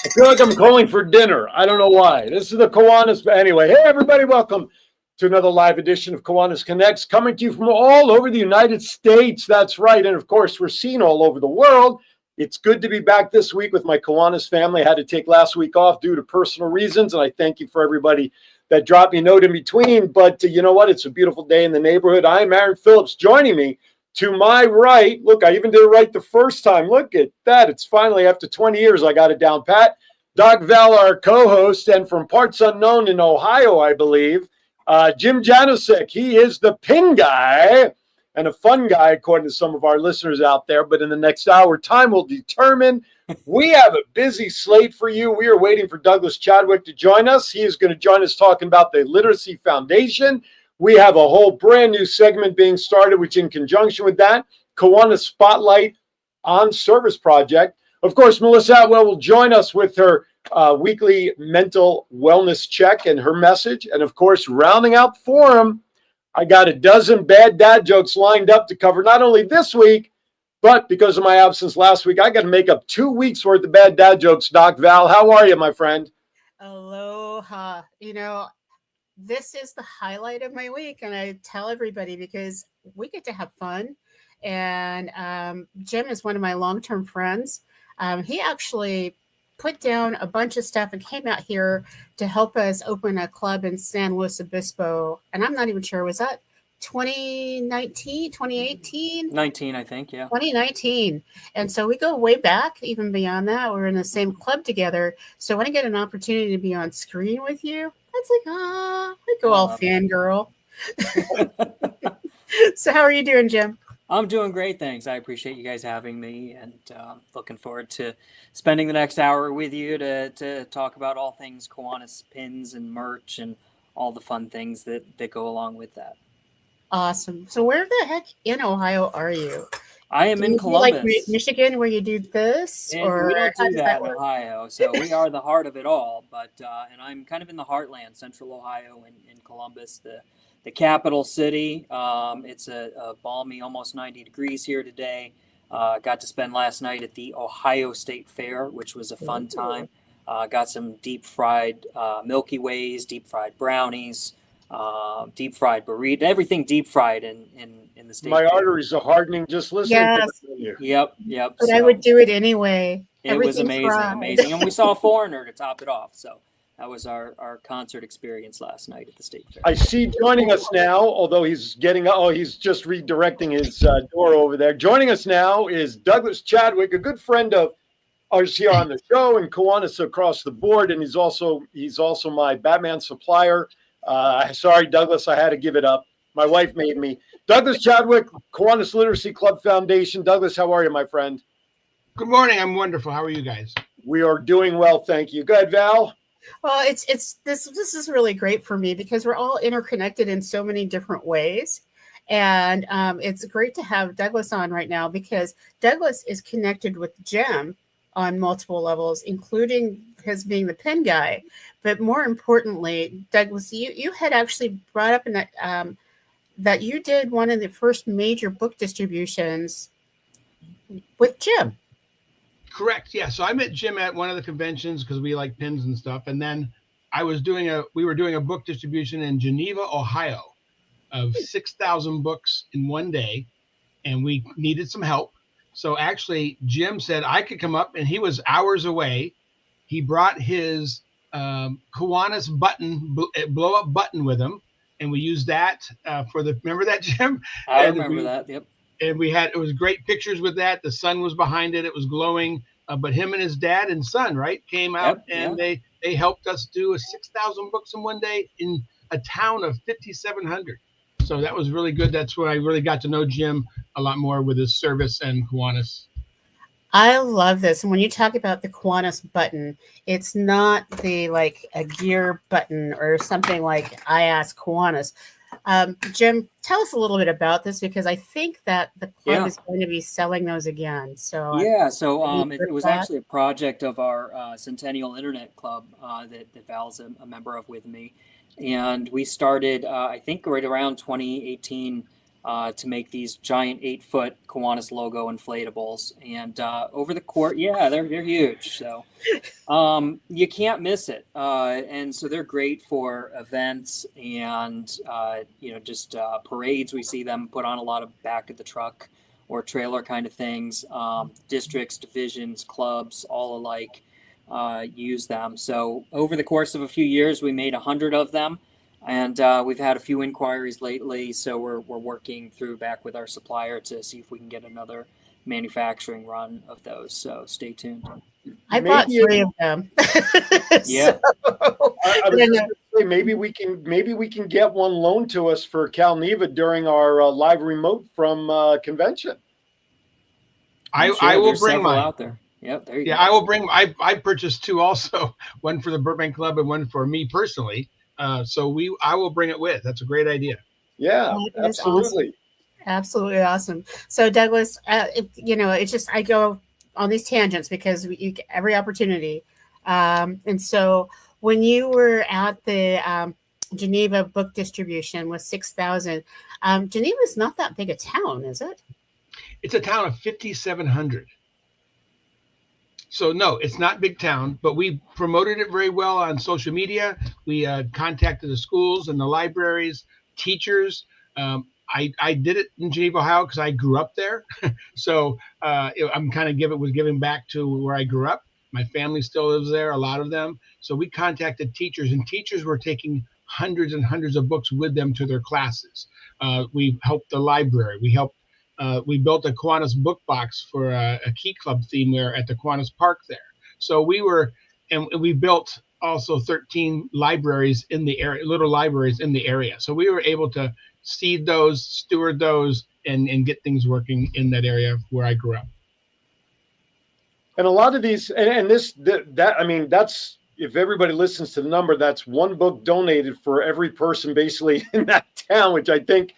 feel like I'm calling for dinner. I don't know why. This is the Kiwanis. Anyway, hey, everybody, welcome to another live edition of Kiwanis Connects, coming to you from all over the United States. That's right. And of course, we're seen all over the world. It's good to be back this week with my Kiwanis family. I had to take last week off due to personal reasons, and I thank you for everybody that dropped me a note in between. But you know what? It's a beautiful day in the neighborhood. I'm Aaron Phillips. Joining me to my right, look, I even did it right the first time. Look at that. It's finally, after 20 years, I got it down pat. Doc Val, our co-host, and from parts unknown in Ohio, I believe, Jim Janosik. He is the pin guy and a fun guy, according to some of our listeners out there. But in the next hour, time will determine. We have a busy slate for you. We are waiting for Douglas Chadwick to join us. He is going to join us talking about the Literacy Foundation. We have a whole brand new segment being started, which in conjunction with that, Kiwanis Spotlight on Service Project. Of course, Melissa Atwell will join us with her weekly mental wellness check and her message. And of course, rounding out the forum, I got a dozen bad dad jokes lined up to cover not only this week, but because of my absence last week, I got to make up 2 weeks worth of bad dad jokes. Doc Val, how are you, my friend? Aloha. This is the highlight of my week, and I tell everybody because we get to have fun. And Jim is one of my long-term friends. He actually put down a bunch of stuff and came out here to help us open a club in San Luis Obispo. And I'm not even sure, was that 2019, 2018? 19, I think, yeah. 2019. And so we go way back, even beyond that. We're in the same club together. So when I get an opportunity to be on screen with you, it's like, I go all fangirl. So how are you doing, Jim? I'm doing great, thanks. I appreciate you guys having me, and looking forward to spending the next hour with you to talk about all things Kiwanis pins and merch and all the fun things that go along with that. Awesome. So where the heck in Ohio are you? I am in Columbus. Like Michigan, where you do this? And we don't do that in Ohio, so we are the heart of it all. But and I'm kind of in the heartland, central Ohio, in Columbus, the capital city. It's a balmy, almost 90 degrees here today. Got to spend last night at the Ohio State Fair, which was a fun time. Got some deep fried Milky Ways, deep fried brownies, deep fried burrito, everything deep fried in the state. My arteries are hardening just listening to you. Yep. But I would do it anyway. It was amazing. And we saw a foreigner to top it off. So that was our concert experience last night at the State Fair. I see joining us now, although he's he's just redirecting his door over there. Joining us now is Douglas Chadwick, a good friend of ours here on the show and Kiwanis across the board. And he's also my Batman supplier. Sorry, Douglas, I had to give it up. My wife made me. Douglas Chadwick, Kiwanis Literacy Club Foundation. Douglas, how are you, my friend? Good morning. I'm wonderful. How are you guys? We are doing well, thank you. Go ahead, Val. Well, this is really great for me because we're all interconnected in so many different ways. And it's great to have Douglas on right now because Douglas is connected with Jim on multiple levels, including his being the pen guy. But more importantly, Douglas, you had actually brought up in that that you did one of the first major book distributions with Jim. Correct. Yeah. So I met Jim at one of the conventions because we like pins and stuff. And then we were doing a book distribution in Geneva, Ohio of 6,000 books in one day. And we needed some help. So actually Jim said I could come up, and he was hours away. He brought his Kiwanis blow up button with him. And we used that remember that, Jim? I remember that. Yep. And it was great pictures with that. The sun was behind it. It was glowing. But him and his dad and son, right, came out they helped us do 6,000 books in one day in a town of 5,700. So that was really good. That's where I really got to know Jim a lot more with his service and Kiwanis. I love this. And when you talk about the Kiwanis button, it's not a gear button or something like I Ask Kiwanis. Jim, tell us a little bit about this because I think that the club is going to be selling those again. So it was actually a project of our Centennial Internet Club that Val's a member of with me. And we started, I think, right around 2018, to make these giant 8-foot Kiwanis logo inflatables. And over the course, yeah, they're huge. So you can't miss it. And so they're great for events and, just parades. We see them put on a lot of back of the truck or trailer kind of things. Districts, divisions, clubs, all alike use them. So over the course of a few years, we made 100 of them. And we've had a few inquiries lately, so we're working through back with our supplier to see if we can get another manufacturing run of those. So stay tuned. I bought 3 of them. Yeah. I was just gonna say, maybe we can get one loaned to us for CalNeva during our live remote from convention. I will bring mine out there. Yep, there you go. I will bring. I purchased 2 also, one for the Burbank Club and one for me personally. So I will bring it with. That's a great idea. Yeah, absolutely. Awesome. Absolutely awesome. So Douglas, it's just, I go on these tangents because you get every opportunity. And so when you were at the Geneva book distribution with 6,000, Geneva is not that big a town, is it? It's a town of 5,700. So no, it's not big town, but we promoted it very well on social media. We contacted the schools and the libraries, teachers. I did it in Geneva, Ohio, because I grew up there. So I'm kind of giving back to where I grew up. My family still lives there, a lot of them. So we contacted teachers, and teachers were taking hundreds and hundreds of books with them to their classes. We helped the library. We built a Kiwanis book box for a Key Club theme there at the Kiwanis Park there. So we built also 13 libraries in the area, little libraries in the area. So we were able to seed those, steward those, and get things working in that area where I grew up. And a lot of these, that's, if everybody listens to the number, that's 1 book donated for every person basically in that town, which I think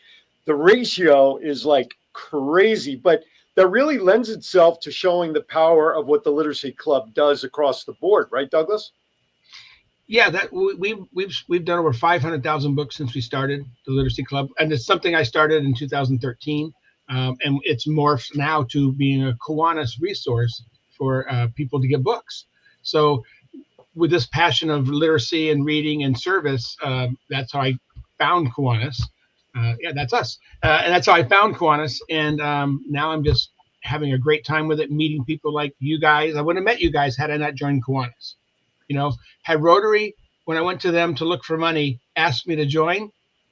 the ratio is like crazy, but that really lends itself to showing the power of what the Literacy Club does across the board, right, Douglas? Yeah, that we've done over 500,000 books since we started the Literacy Club, and it's something I started in 2013, and it's morphed now to being a Kiwanis resource for people to get books. So, with this passion of literacy and reading and service, that's how I found Kiwanis. That's us, and that's how I found Kiwanis. And now I'm just having a great time with it, meeting people like you guys. I wouldn't have met you guys had I not joined Kiwanis. Had Rotary, when I went to them to look for money, asked me to join,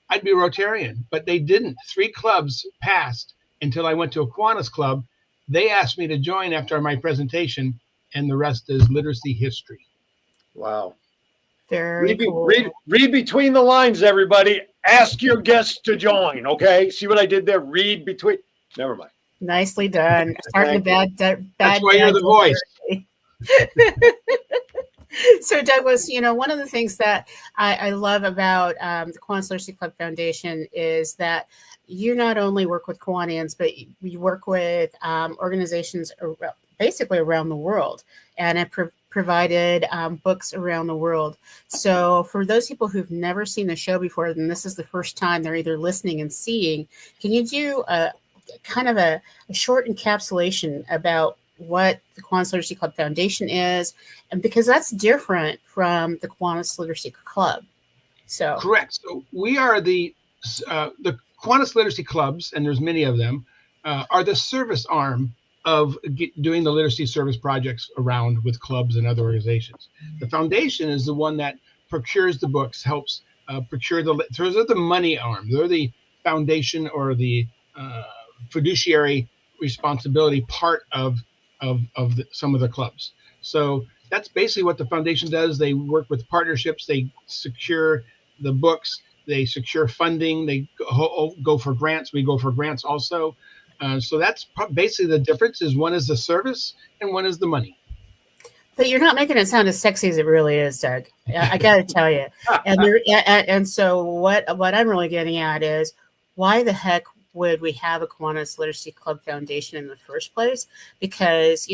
I'd be a Rotarian, but they didn't. 3 clubs passed until I went to a Kiwanis club. They asked me to join after my presentation, and the rest is literacy history. Wow. Very cool. Read between the lines, everybody. Ask your guests to join, okay? See what I did there? Read between. Never mind. Nicely done. Starting a bad. That's why you're the voice. So Douglas, one of the things that I love about the Kiwanis Literacy Club Foundation is that you not only work with Kiwanians, but you work with organizations basically around the world, and have provided books around the world. So for those people who've never seen the show before, and this is the first time they're either listening and seeing, can you do a kind of a short encapsulation about what the Kiwanis Literacy Club Foundation is, and because that's different from the Kiwanis Literacy Club. So correct. So we are the Kiwanis Literacy Clubs, and there's many of them, are the service arm of doing the literacy service projects around with clubs and other organizations. The foundation is the one that procures the books, helps procure those are the money arm. They're the foundation or the fiduciary responsibility part of some of the clubs. So that's basically what the foundation does. They work with partnerships. They secure the books. They secure funding. They go for grants. We go for grants also. So that's basically the difference. Is one is the service and one is the money. But you're not making it sound as sexy as it really is, Doug. I got to tell you. And so what I'm really getting at is, why the heck would we have a Kiwanis Literacy Club Foundation in the first place? Because,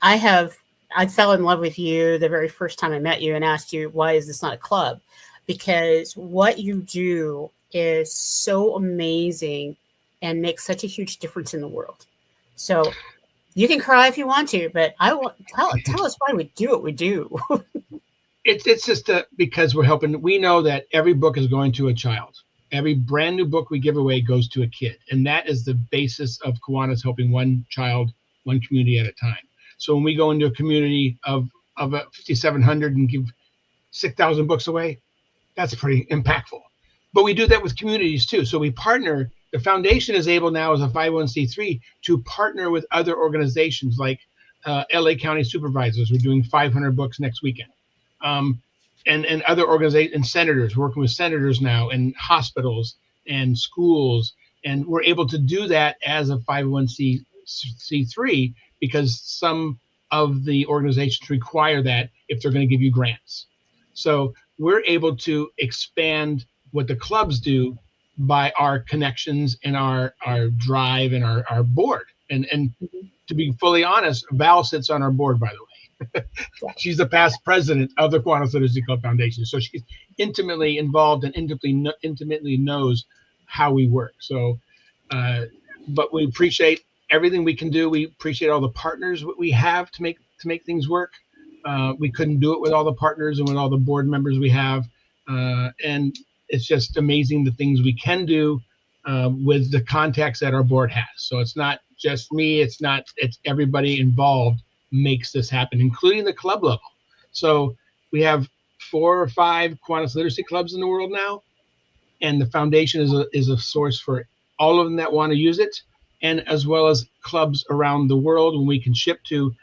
I fell in love with you the very first time I met you and asked you, why is this not a club? Because what you do is so amazing and makes such a huge difference in the world. So you can cry if you want to, but I want tell us why we do what we do. It's just because we're helping. We know that every book is going to a child. Every brand new book we give away goes to a kid, and that is the basis of Kiwanis, helping one child, one community at a time. So when we go into a community of 5,700 and give 6,000 books away, that's pretty impactful. But we do that with communities too. So we partner. The foundation is able now, as a 501c3, to partner with other organizations like LA County Supervisors. We're doing 500 books next weekend. And other organizations and senators, working with senators now, and hospitals and schools. And we're able to do that as a 501c3 because some of the organizations require that if they're going to give you grants. So we're able to expand what the clubs do by our connections and our drive and our board. And to be fully honest, Val sits on our board, by the way. She's the past president of the Kiwanis Literacy Club Foundation. So she's intimately involved and intimately knows how we work. So, but we appreciate everything we can do. We appreciate all the partners we have to make things work. We couldn't do it with all the partners and with all the board members we have. And it's just amazing the things we can do with the contacts that our board has. So it's not just me, it's everybody involved makes this happen, including the club level. So we have 4 or 5 Kiwanis literacy clubs in the world now, and the foundation is a source for all of them that want to use it, and as well as clubs around the world. When we can ship to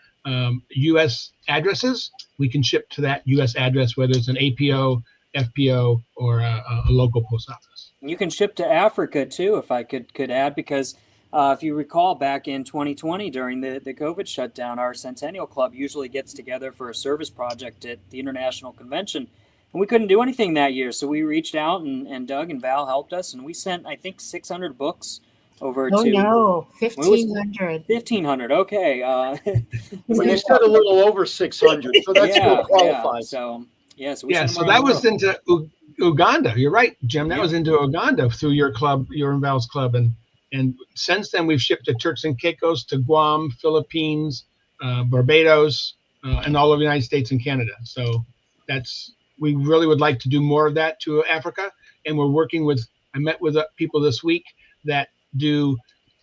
U.S. addresses, we can ship to that U.S. address, whether it's an APO, FPO, or a local post office. You can ship to Africa too, if I could add, because if you recall, back in 2020 during the COVID shutdown, our Centennial Club usually gets together for a service project at the International Convention, and we couldn't do anything that year. So we reached out, and Doug and Val helped us, and we sent, I think, 600 books over to... Oh, no, 1,500. 1,500, okay. Well, you said a little over 600, so that's still qualifies. So that was into Uganda. You're right, Jim. That was into Uganda through your club, your and Val's club, and since then we've shipped to Turks and Caicos, to Guam, Philippines, Barbados, and all over the United States and Canada. So we really would like to do more of that to Africa, and we're working with. I met with people this week that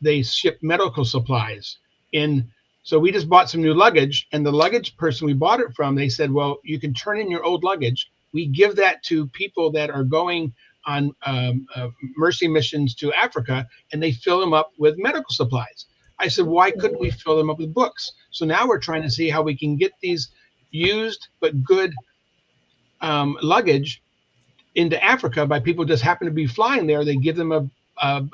they ship medical supplies in. So we just bought some new luggage, and the luggage person we bought it from, they said, well, you can turn in your old luggage. We give that to people that are going on mercy missions to Africa, and they fill them up with medical supplies. I said, why couldn't we fill them up with books? So now we're trying to see how we can get these used but good luggage into Africa by people just happen to be flying there. They give them a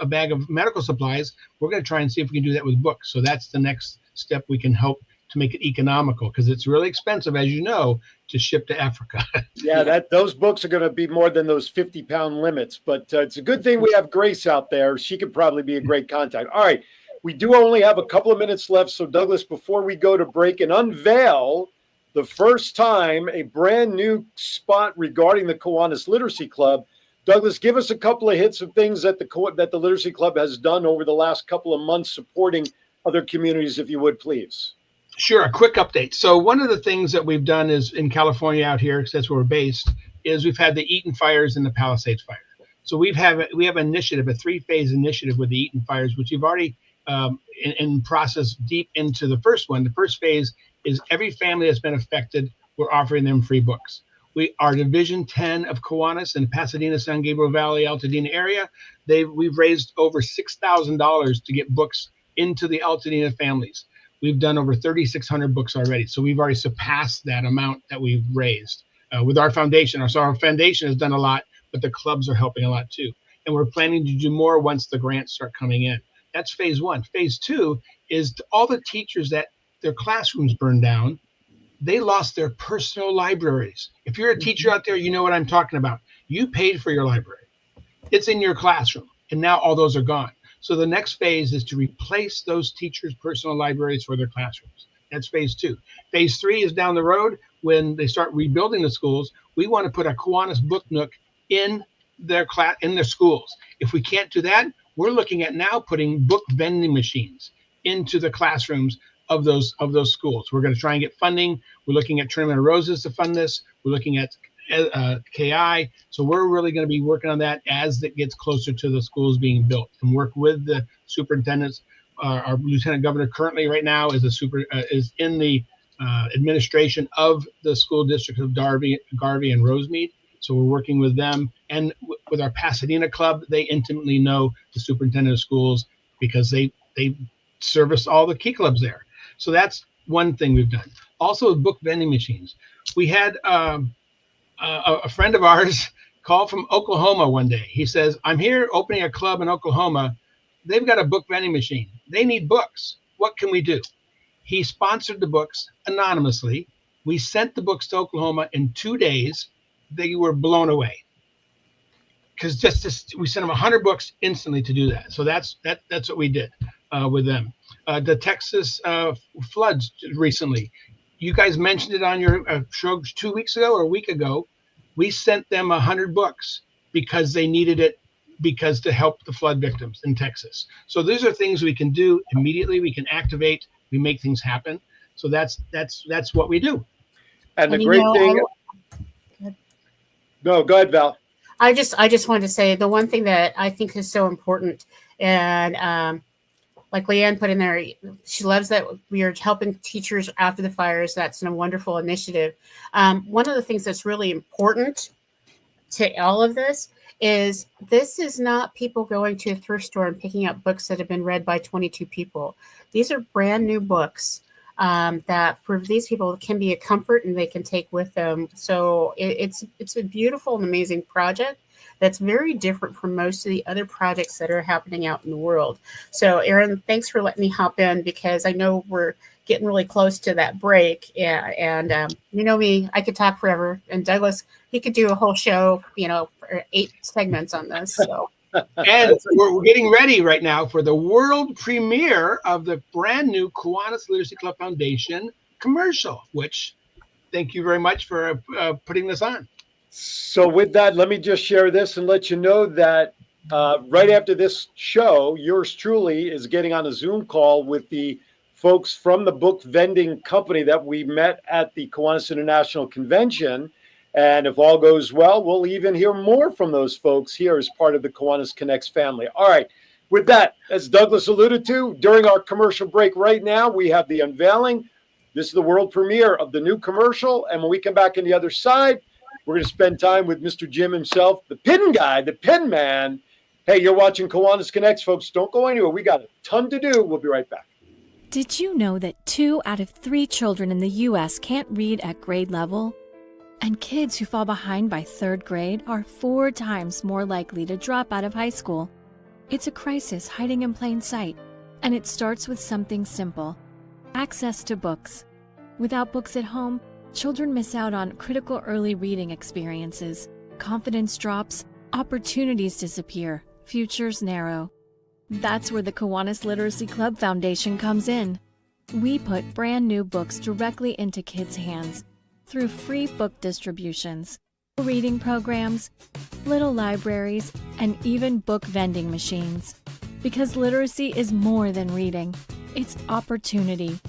bag of medical supplies. We're going to try and see if we can do that with books. So that's the next step we can help to make it economical, because it's really expensive, as you know, to ship to Africa. Yeah, those books are going to be more than those 50-pound limits, but it's a good thing we have Grace out there. She could probably be a great contact. All right, we do only have a couple of minutes left. So Douglas, before we go to break and unveil the first time a brand new spot regarding the Kiwanis Literacy Club, Douglas, give us a couple of hits of things that the Literacy Club has done over the last couple of months supporting other communities, if you would, please. Sure, a quick update. So one of the things that we've done is in California out here, because that's where we're based, is we've had the Eaton Fires and the Palisades Fire. So we have an initiative, a 3-phase initiative with the Eaton Fires, which we've already in process deep into the first one. The first phase is every family that's been affected, we're offering them free books. Our Division 10 of Kiwanis in Pasadena, San Gabriel Valley, Altadena area, we've raised over $6,000 to get books into the Altadena families. We've done over 3,600 books already. So we've already surpassed that amount that we've raised with our foundation. So our foundation has done a lot, but the clubs are helping a lot too. And we're planning to do more once the grants start coming in. That's phase 1. Phase 2 is all the teachers that their classrooms burned down. They lost their personal libraries. If you're a teacher out there, you know what I'm talking about. You paid for your library. It's in your classroom. And now all those are gone. So the next phase is to replace those teachers' personal libraries for their classrooms. That's phase 2. Phase 3 is down the road when they start rebuilding the schools. We want to put a Kiwanis Book Nook in their class in their schools. If we can't do that, we're looking at now putting book vending machines into the classrooms of those schools. We're going to try and get funding. We're looking at Tournament of Roses to fund this. We're looking at KI. So we're really going to be working on that as it gets closer to the schools being built, and work with the superintendents. Our lieutenant governor currently right now is is in the administration of the school district of Garvey and Rosemead. So we're working with them, and with our Pasadena club, they intimately know the superintendent of schools because they service all the key clubs there. So that's one thing we've done. Also, book vending machines. We had a friend of ours call from Oklahoma one day. He says, "I'm here opening a club in Oklahoma. They've got a book vending machine. They need books. What can we do?" He sponsored the books anonymously. We sent the books to Oklahoma in 2 days. They were blown away because we sent them 100 books instantly to do that. So that's what we did with them. The Texas floods recently. You guys mentioned it on your show 2 weeks ago or a week ago. We sent them 100 books because they needed it, because to help the flood victims in Texas. So these are things we can do immediately. We can activate. We make things happen. So that's what we do. And the great thing. No, go ahead, Val. I just wanted to say the one thing that I think is so important, and like Leanne put in there, she loves that we are helping teachers after the fires. That's a wonderful initiative. One of the things that's really important to all of this is not people going to a thrift store and picking up books that have been read by 22 people. These are brand new books that for these people can be a comfort and they can take with them. So it's a beautiful and amazing project that's very different from most of the other projects that are happening out in the world. So Aaron, thanks for letting me hop in, because I know we're getting really close to that break. And you know me, I could talk forever. And Douglas, he could do a whole show, for 8 segments on this. So. And we're getting ready right now for the world premiere of the brand new Kiwanis Literacy Club Foundation commercial, which thank you very much for putting this on. So with that, let me just share this and let you know that right after this show, yours truly is getting on a Zoom call with the folks from the book vending company that we met at the Kiwanis International Convention. And if all goes well, we'll even hear more from those folks here as part of the Kiwanis Connects family. All right. With that, as Douglas alluded to, during our commercial break right now, we have the unveiling. This is the world premiere of the new commercial. And when we come back on the other side, we're going to spend time with Mr. Jim himself, the pin guy, the pin man. Hey, you're watching Kiwanis Connects, folks. Don't go anywhere. We got a ton to do. We'll be right back. Did you know that 2 out of 3 children in the U.S. can't read at grade level? And kids who fall behind by 3rd grade are 4 times more likely to drop out of high school. It's a crisis hiding in plain sight, and it starts with something simple: access to books. Without books at home, children miss out on critical early reading experiences. Confidence drops, opportunities disappear, futures narrow. That's where the Kiwanis Literacy Club Foundation comes in. We put brand new books directly into kids' hands through free book distributions, reading programs, little libraries, and even book vending machines. Because literacy is more than reading. It's opportunity.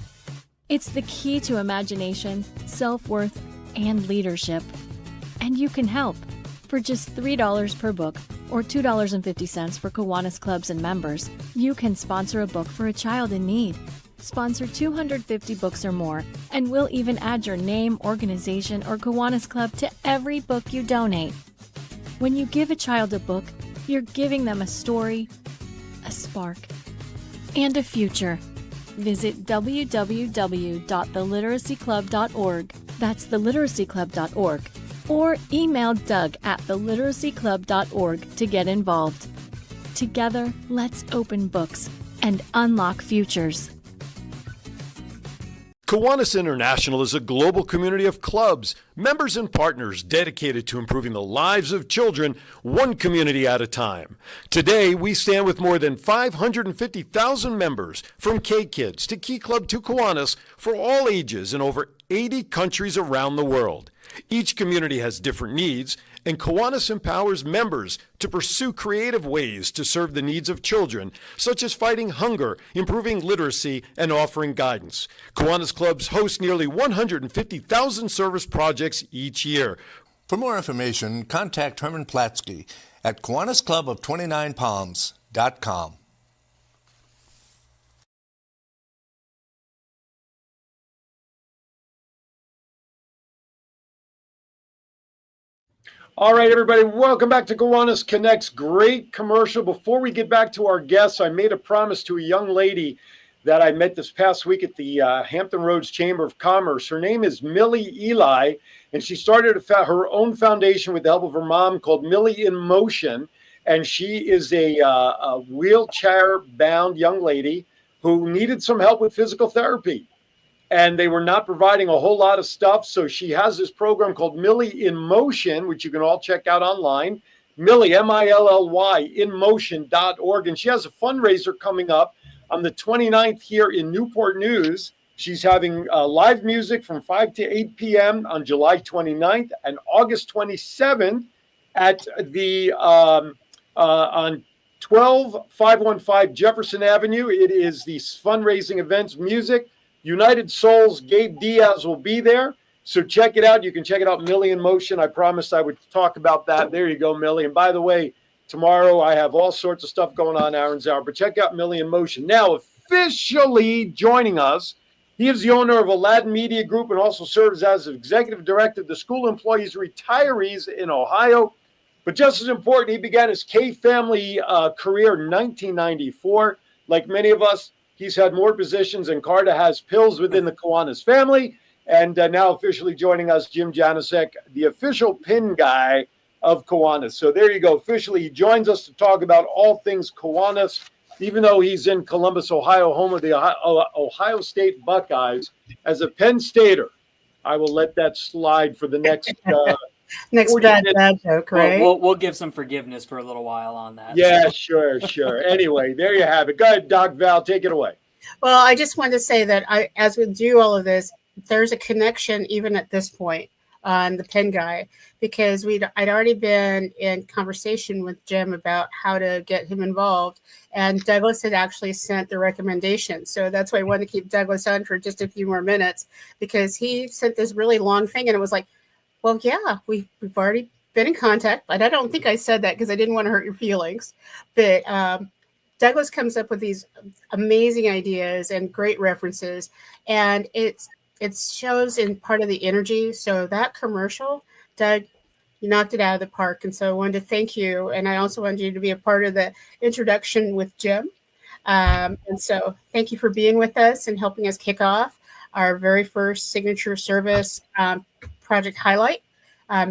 It's the key to imagination, self-worth, and leadership. And you can help. For just $3 per book, or $2.50 for Kiwanis clubs and members, you can sponsor a book for a child in need. Sponsor 250 books or more, and we'll even add your name, organization, or Kiwanis Club to every book you donate. When you give a child a book, you're giving them a story, a spark, and a future. Visit www.theliteracyclub.org. That's theliteracyclub.org. Or email Doug at theliteracyclub.org to get involved. Together, let's open books and unlock futures. Kiwanis International is a global community of clubs, members, and partners dedicated to improving the lives of children, one community at a time. Today, we stand with more than 550,000 members, from K-Kids to Key Club to Kiwanis, for all ages in over 80 countries around the world. Each community has different needs, and Kiwanis empowers members to pursue creative ways to serve the needs of children, such as fighting hunger, improving literacy, and offering guidance. Kiwanis clubs host nearly 150,000 service projects each year. For more information, contact Herman Platsky at KiwanisClubOf29Palms.com. All right, everybody, welcome back to Kiwanis Connects. Great commercial. Before we get back to our guests, I made a promise to a young lady that I met this past week at the Hampton Roads Chamber of Commerce. Her name is Millie Eli, and she started her own foundation with the help of her mom called Millie in Motion. And she is a wheelchair-bound young lady who needed some help with physical therapy. And they were not providing a whole lot of stuff. So she has this program called Millie in Motion, which you can all check out online. Millie, Milly, inmotion.org. And she has a fundraiser coming up on the 29th here in Newport News. She's having live music from 5 to 8 p.m. on July 29th and August 27th at the on 12515 Jefferson Avenue. It is the fundraising events music. United Souls, Gabe Diaz will be there. So check it out. You can check it out, Millie in Motion. I promised I would talk about that. There you go, Millie. And by the way, tomorrow I have all sorts of stuff going on, Aaron's Hour. But check out Millie in Motion. Now, officially joining us, he is the owner of Aladan Media Group and also serves as executive director of the School Employees Retirees in Ohio. But just as important, he began his K-Family career in 1994. Like many of us, he's had more positions than Carter has pills within the Kiwanis family. And now officially joining us, Jim Janosik, the official pin guy of Kiwanis. So there you go. Officially, he joins us to talk about all things Kiwanis, even though he's in Columbus, Ohio, home of the Ohio State Buckeyes. As a Penn Stater, I will let that slide for the next next bad joke, right? We'll give some forgiveness for a little while on that. Yeah, sure. Anyway, there you have it. Go ahead, Doc Val, take it away. Well, I just wanted to say that as we do all of this, there's a connection even at this point on the pen guy, because I'd already been in conversation with Jim about how to get him involved, and Douglas had actually sent the recommendation. So that's why I wanted to keep Douglas on for just a few more minutes, because he sent this really long thing, and it was like, well, yeah, we've already been in contact, but I don't think I said that because I didn't want to hurt your feelings. But Douglas comes up with these amazing ideas and great references, and it shows in part of the energy. So that commercial, Doug, you knocked it out of the park. And so I wanted to thank you. And I also wanted you to be a part of the introduction with Jim. And so thank you for being with us and helping us kick off our very first signature service project highlight,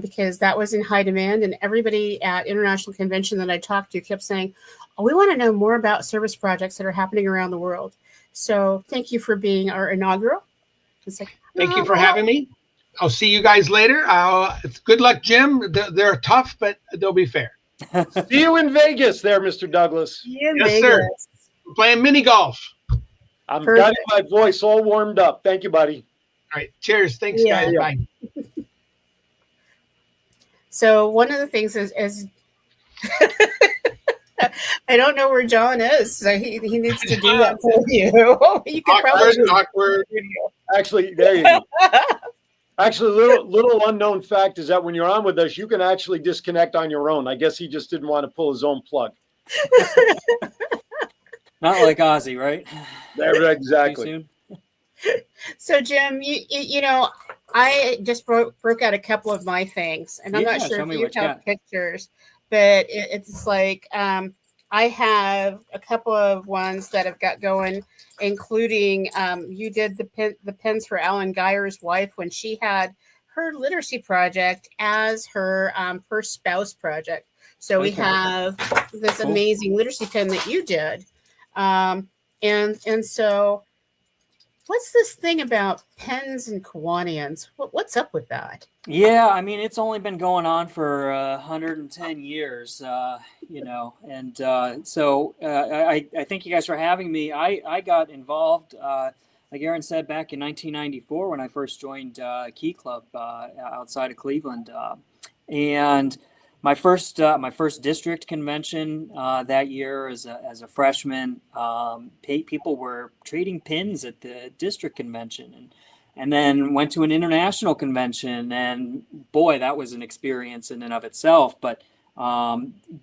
because that was in high demand. And everybody at International Convention that I talked to kept saying, oh, we want to know more about service projects that are happening around the world. So thank you for being our inaugural. Thank you for having me. I'll see you guys later. It's good luck, Jim. They're tough, but they'll be fair. See you in Vegas there, Mr. Douglas. Yes, sir. We're playing mini golf. I'm got my voice all warmed up. Thank you, buddy. All right. Cheers. Thanks, guys. Bye. So one of the things is I don't know where John is. So he needs to do that for you. You can awkward. Actually, there you go. Actually, little unknown fact is that when you're on with us, you can actually disconnect on your own. I guess he just didn't want to pull his own plug. Not like Ozzy, right? There, exactly. So, Jim, you know, I just broke out a couple of my things, and I'm not sure if you have pictures, but it's like I have a couple of ones that I've got going, including you did the pens for Alan Geyer's wife when she had her literacy project as her first spouse project. So we have this amazing literacy pen that you did, and so. What's this thing about pens and Kiwanians? What's up with that? Yeah, I mean, it's only been going on for 110 years, you know, and so I thank you guys for having me. I got involved like Aaron said, back in 1994 when I first joined Key Club outside of Cleveland, and my first district convention that year as a freshman, people were trading pins at the district convention, and then went to an international convention, and boy, that was an experience in and of itself. But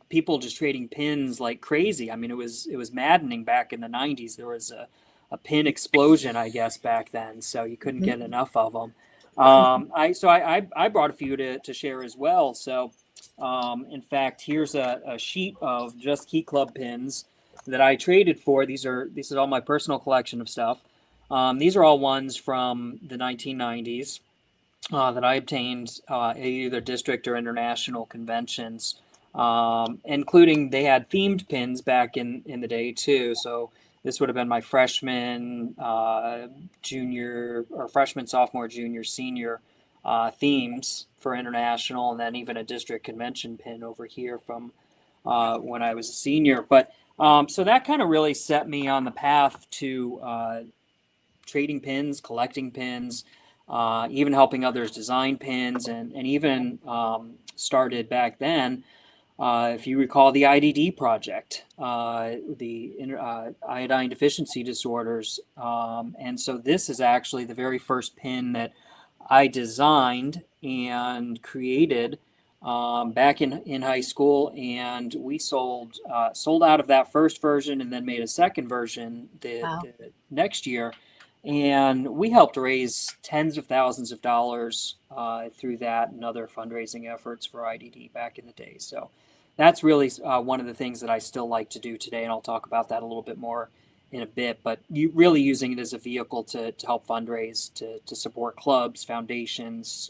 people just trading pins like crazy. I mean, it was maddening back in the 90s. There was a pin explosion, I guess, back then, so you couldn't get enough of them. I brought a few to share as well. So in fact, here's a sheet of just Key Club pins that I traded for. This is all my personal collection of stuff. These are all ones from the 1990s that I obtained at either district or international conventions, including they had themed pins back in the day too. So this would have been my freshman, junior, or freshman, sophomore, junior, senior themes for international, and then even a district convention pin over here from when I was a senior. But so that kind of really set me on the path to trading pins, collecting pins, even helping others design pins, and even started back then, if you recall, the IDD project, the iodine deficiency disorders. And so this is actually the very first pin that I designed and created back in high school, and we sold out of that first version, and then made a second version the next year. And we helped raise tens of thousands of dollars through that and other fundraising efforts for IDD back in the day. So that's really one of the things that I still like to do today, and I'll talk about that a little bit more in a bit. But you really using it as a vehicle to help fundraise, to support clubs, foundations,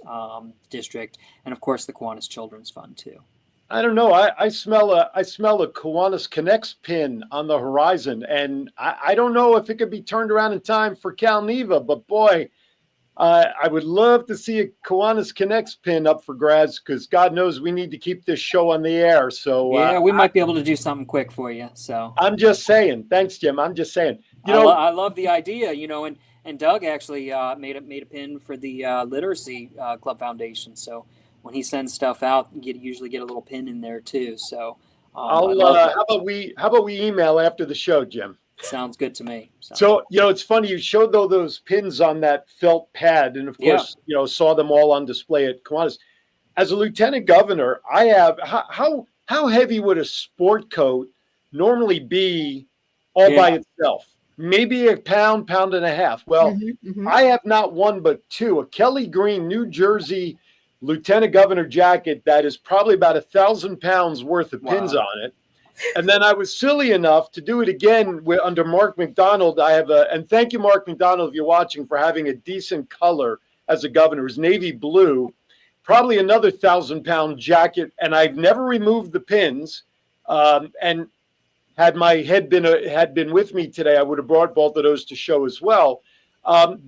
district, and of course the Kiwanis Children's Fund too. I don't know. I smell a Kiwanis Connects pin on the horizon, and I don't know if it could be turned around in time for Cal Neva, but boy, I would love to see a Kiwanis Connects pin up for grabs, because God knows we need to keep this show on the air. So yeah, we might be able to do something quick for you. So I'm just saying. Thanks, Jim. I'm just saying. I love the idea, and Doug actually made a pin for the Literacy Club Foundation. So when he sends stuff out, you usually get a little pin in there too. So how about we email after the show, Jim? Sounds good to me. So it's funny, you showed those pins on that felt pad, and of course, saw them all on display at Kiwanis. As a lieutenant governor, I have how heavy would a sport coat normally be all by itself? Maybe a pound and a half. Well, I have not one but two. A Kelly Green, New Jersey lieutenant governor jacket that is probably about 1,000 pounds worth of pins on it. And then I was silly enough to do it again under Mark McDonald. And thank you, Mark McDonald, if you're watching, for having a decent color as a governor. It was navy blue, probably another 1,000-pound jacket. And I've never removed the pins. And had my head been with me today, I would have brought both of those to show as well. And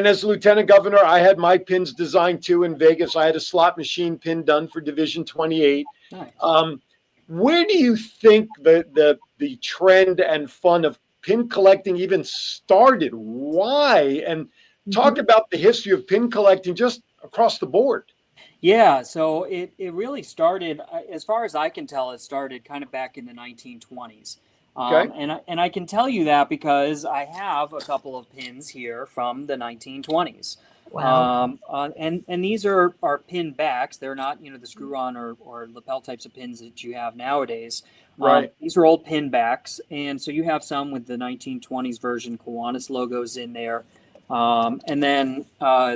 as lieutenant governor, I had my pins designed too in Vegas. I had a slot machine pin done for Division 28. Nice. Where do you think the trend and fun of pin collecting even started? Why? And talk about the history of pin collecting just across the board. Yeah, so it really started, as far as I can tell, it started kind of back in the 1920s. Okay. And I can tell you that because I have a couple of pins here from the 1920s. Wow. And these are pin backs. They're not, the screw-on or lapel types of pins that you have nowadays. Right. These are old pin backs. And so you have some with the 1920s version Kiwanis logos in there. And then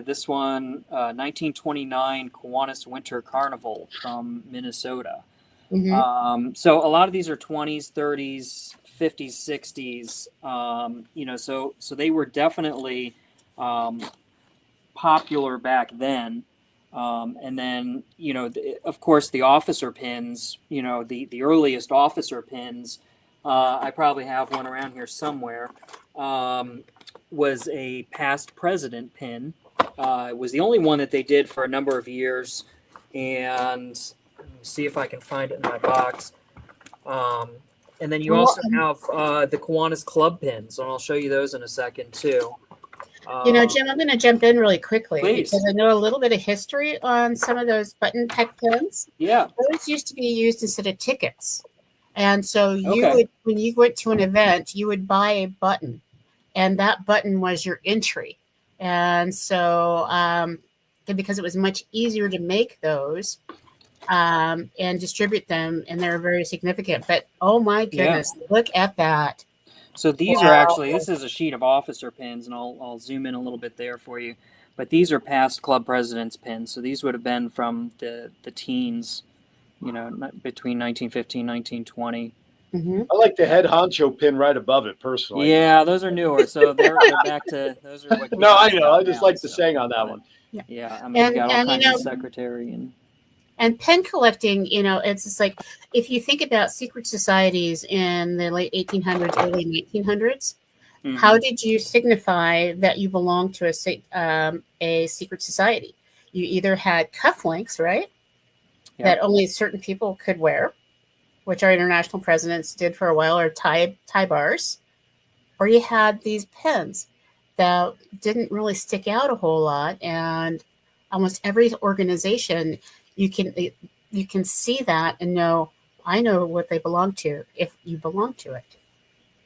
this one, 1929 Kiwanis Winter Carnival from Minnesota. Mm-hmm. So a lot of these are 20s, 30s, 50s, 60s. So they were definitely popular back then. And then, of course, the officer pins, the earliest officer pins, I probably have one around here somewhere, was a past president pin. It was the only one that they did for a number of years. And let me see if I can find it in my box. And then you Well, also have the Kiwanis Club pins, and I'll show you those in a second too. Jim, I'm going to jump in really quickly Please. because I know a little bit of history on some of those button type pins. Yeah. Those used to be used instead of tickets. And so Okay. when you went to an event, you would buy a button, and that button was your entry. And so, because it was much easier to make those and distribute them, and they're very significant. But oh my goodness, look at that. So these are actually, this is a sheet of officer pins, and I'll zoom in a little bit there for you. But these are past club presidents pins. So these would have been from the teens, between 1915, 1920. Mm-hmm. I like the head honcho pin right above it personally. Yeah, those are newer. So they're back to, those are what. No, I Kiwanis know. I got just now, like the saying on that one. Yeah, I mean, we got all And, kinds of secretary and pen collecting, it's just like, if you think about secret societies in the late 1800s, early 1900s, how did you signify that you belonged to a secret society? You either had cufflinks, right? Yep. That only certain people could wear, which our international presidents did for a while, or tie bars, or you had these pins that didn't really stick out a whole lot, and almost every organization you can see that and know, I know what they belong to if you belong to it.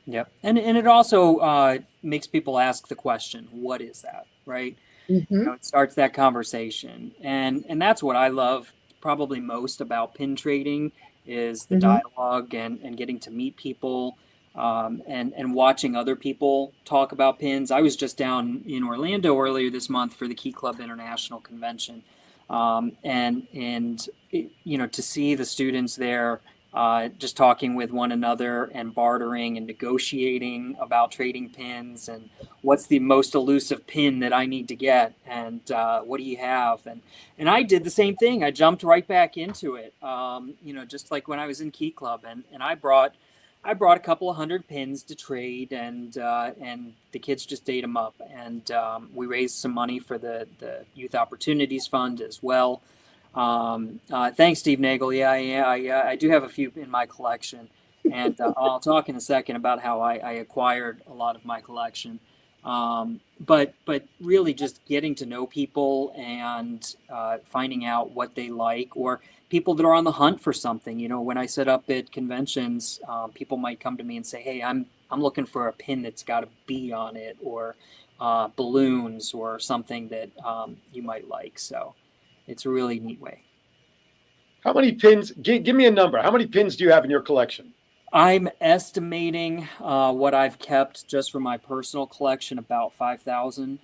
Yep. And it also makes people ask the question, what is that, right? Mm-hmm. It starts that conversation. And that's what I love probably most about pin trading is the dialogue and getting to meet people and watching other people talk about pins. I was just down in Orlando earlier this month for the Key Club International Convention. To see the students there just talking with one another and bartering and negotiating about trading pins and what's the most elusive pin that I need to get and what do you have? And I did the same thing. I jumped right back into it, just like when I was in Key Club and I brought a couple of hundred pins to trade and the kids just ate them up. And we raised some money for the Youth Opportunities Fund as well. Thanks, Steve Nagel. Yeah, I do have a few in my collection, and I'll talk in a second about how I acquired a lot of my collection. But really just getting to know people and finding out what they like, or people that are on the hunt for something. When I set up at conventions, people might come to me and say, "Hey, I'm looking for a pin that's got a bee on it, or balloons, or something that you might like." So. It's a really neat way. How many pins? Give me a number. How many pins do you have in your collection? I'm estimating what I've kept just for my personal collection, about 5,000.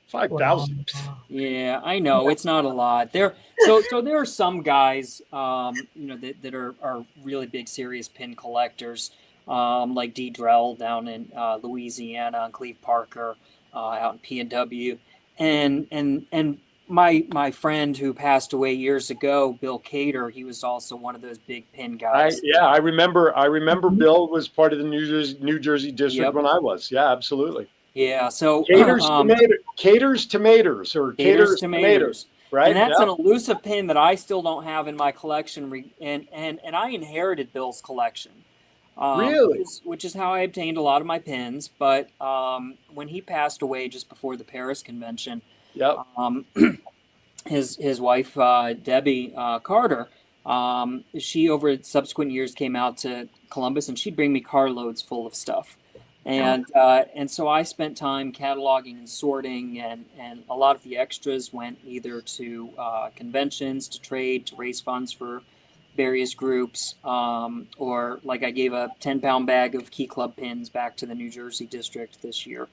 5,000. Yeah, I know it's not a lot. There are some guys, that are really big, serious pin collectors, like D. Drell down in Louisiana, and Cleve Parker out in PNW, and my friend who passed away years ago, Bill Cater, he was also one of those big pin guys. I remember Bill was part of the New Jersey district when I was. Yeah, absolutely. Yeah, so Cater's tomatoes, right? And that's an elusive pin that I still don't have in my collection, and I inherited Bill's collection. Really? Which is how I obtained a lot of my pins. But when he passed away just before the Paris convention, his wife Debbie Carter, she over subsequent years came out to Columbus, and she'd bring me carloads full of stuff, and so I spent time cataloging and sorting, and a lot of the extras went either to conventions, to trade, to raise funds for various groups, or like I gave a 10-pound bag of Key Club pins back to the New Jersey district this year.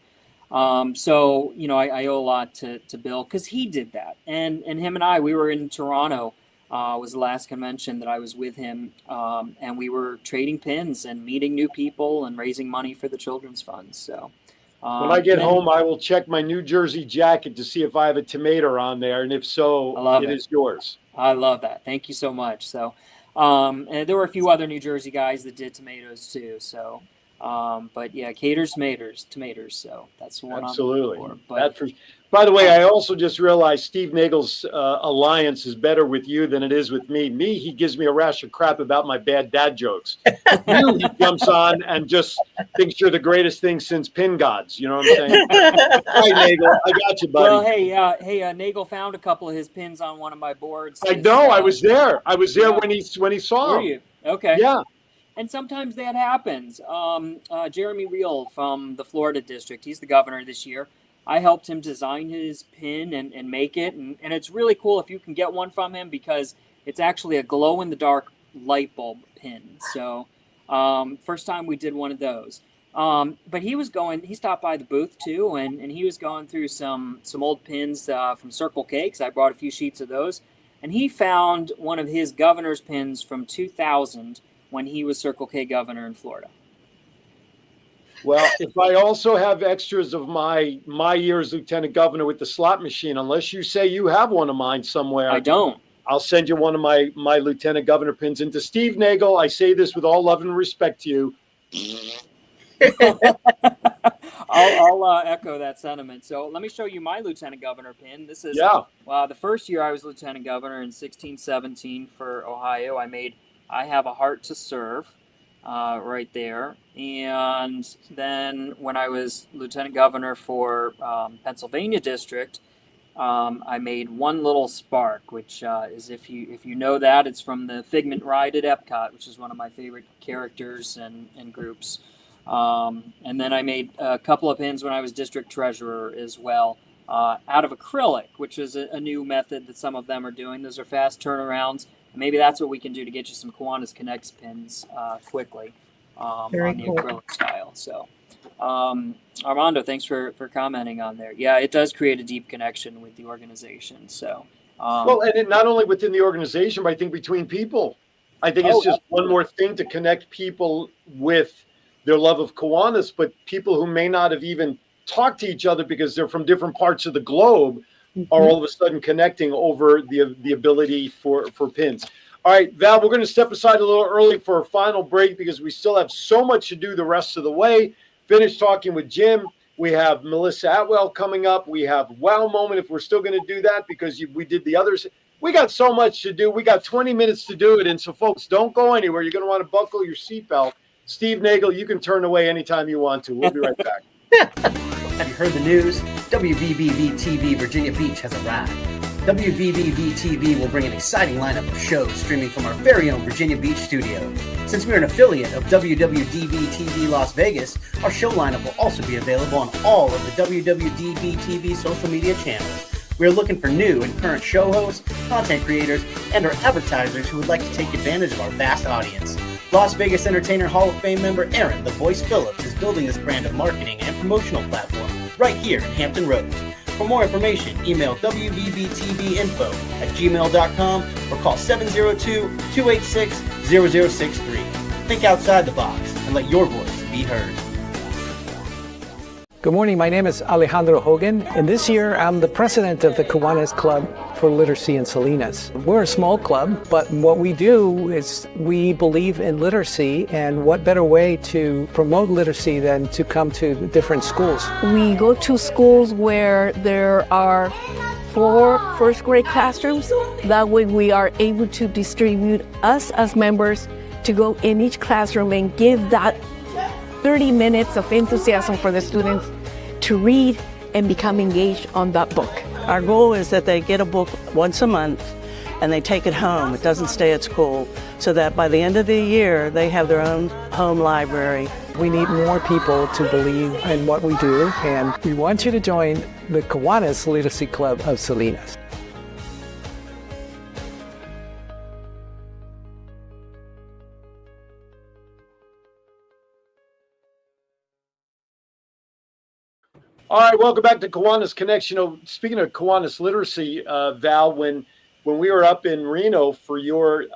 So, I owe a lot to Bill because he did that. And him and I, we were in Toronto, was the last convention that I was with him. And we were trading pins and meeting new people and raising money for the children's funds. So when I get home, I will check my New Jersey jacket to see if I have a tomato on there. And if so, it is yours. I love that. Thank you so much. So, and there were a few other New Jersey guys that did tomatoes too. So, But yeah, caters, tomatoes. So that's the one Absolutely. I'm for. But By the way, I also just realized Steve Nagel's alliance is better with you than it is with me. He gives me a rash of crap about my bad dad jokes. You, he jumps on and just thinks you're the greatest thing since pin gods. You know what I'm saying? All right, Nagel, I got you, buddy. well, hey, Nagel found a couple of his pins on one of my boards. I know. I was there. I was there when he saw Were him. you? Okay. Yeah. And sometimes that happens. Jeremy Reel from the Florida district, he's the governor this year. I helped him design his pin and make it. And it's really cool if you can get one from him because it's actually a glow-in-the-dark light bulb pin. So first time we did one of those. But he stopped by the booth too, and he was going through some old pins from Circle K because I brought a few sheets of those. And he found one of his governor's pins from 2000 when he was Circle K governor in Florida. Well, if I also have extras of my year as lieutenant governor with the slot machine, unless you say you have one of mine somewhere. I don't. I'll send you one of my lieutenant governor pins. And to Steve Nagel, I say this with all love and respect to you. I'll echo that sentiment. So let me show you my lieutenant governor pin. This is the first year I was lieutenant governor in 16-17 for Ohio. I have a heart to serve right there. And then when I was lieutenant governor for Pennsylvania district, I made one little spark, which is if you know that, it's from the Figment ride at Epcot, which is one of my favorite characters and groups. And then I made a couple of pins when I was district treasurer as well, out of acrylic, which is a new method that some of them are doing. Those are fast turnarounds. And maybe that's what we can do to get you some Kiwanis Connects pins quickly on the acrylic style. So, Armando, thanks for commenting on there. Yeah, it does create a deep connection with the organization. So, well, and it not only within the organization, but I think between people. I think it's just one more thing to connect people with their love of Kiwanis, but people who may not have even talked to each other because they're from different parts of the globe are all of a sudden connecting over the ability for pins. All right, Val, we're going to step aside a little early for a final break because we still have so much to do the rest of the way. Finish talking with Jim. We have Melissa Atwell coming up. We have Wow Moment if we're still going to do that because we did the others. We got so much to do. We got 20 minutes to do it. And so, folks, don't go anywhere. You're going to want to buckle your seatbelt. Steve Nagel, you can turn away anytime you want to. We'll be right back. Have you heard the news? WVBV-TV Virginia Beach has arrived. WVBV-TV will bring an exciting lineup of shows streaming from our very own Virginia Beach studio. Since we're an affiliate of WWDB-TV Las Vegas, our show lineup will also be available on all of the WWDB-TV social media channels. We are looking for new and current show hosts, content creators, and our advertisers who would like to take advantage of our vast audience. Las Vegas Entertainer Hall of Fame member Aaron "The Voice" Phillips is building this brand of marketing and promotional platform right here in Hampton Roads. For more information, email wvbtvinfo@gmail.com or call 702-286-0063. Think outside the box and let your voice be heard. Good morning, my name is Alejandro Hogan, and this year I'm the president of the Kiwanis Club for Literacy in Salinas. We're a small club, but what we do is we believe in literacy, and what better way to promote literacy than to come to different schools. We go to schools where there are 4 first grade classrooms. That way we are able to distribute us as members to go in each classroom and give that 30 minutes of enthusiasm for the students to read and become engaged on that book. Our goal is that they get a book once a month and they take it home. It doesn't stay at school, so that by the end of the year they have their own home library. We need more people to believe in what we do, and we want you to join the Kiwanis Literacy Club of Salinas. All right, welcome back to Kiwanis Connects. You know, speaking of Kiwanis literacy, Val, when we were up in Reno for your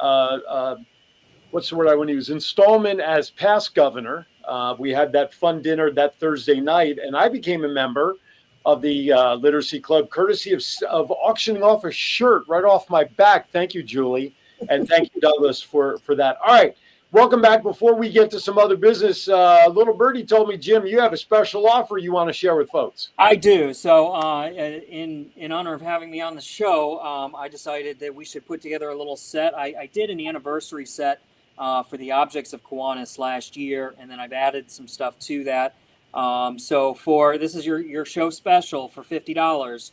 what's the word I want to use, installment as past governor, we had that fun dinner that Thursday night, and I became a member of the Literacy Club, courtesy of auctioning off a shirt right off my back. Thank you, Julie, and thank you, Douglas, for that. All right, Welcome back. Before we get to some other business, little birdie told me, Jim, you have a special offer you want to share with folks. I do. So, in honor of having me on the show, I decided that we should put together a little set. I did an anniversary set for the objects of Kiwanis last year, and then I've added some stuff to that. So this is your show special for $50.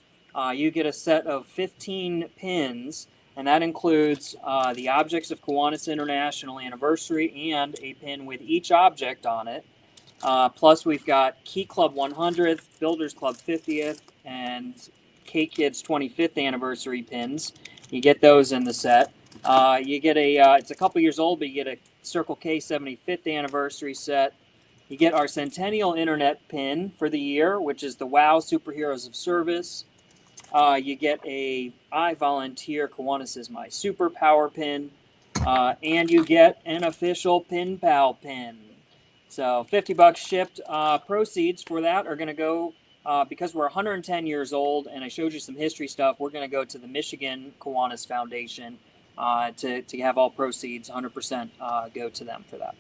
You get a set of 15 pins. And that includes the objects of Kiwanis International Anniversary and a pin with each object on it. Plus, we've got Key Club 100th, Builders Club 50th, and K-Kids 25th Anniversary pins. You get those in the set. You get it's a couple years old, but you get a Circle K 75th Anniversary set. You get our Centennial Internet pin for the year, which is the WOW Superheroes of Service. You get a I Volunteer, Kiwanis is my superpower pin, and you get an official Pin Pal pin. So $50 shipped. Proceeds for that are going to go, because we're 110 years old, and I showed you some history stuff, we're going to go to the Michigan Kiwanis Foundation to have all proceeds, 100% go to them for that.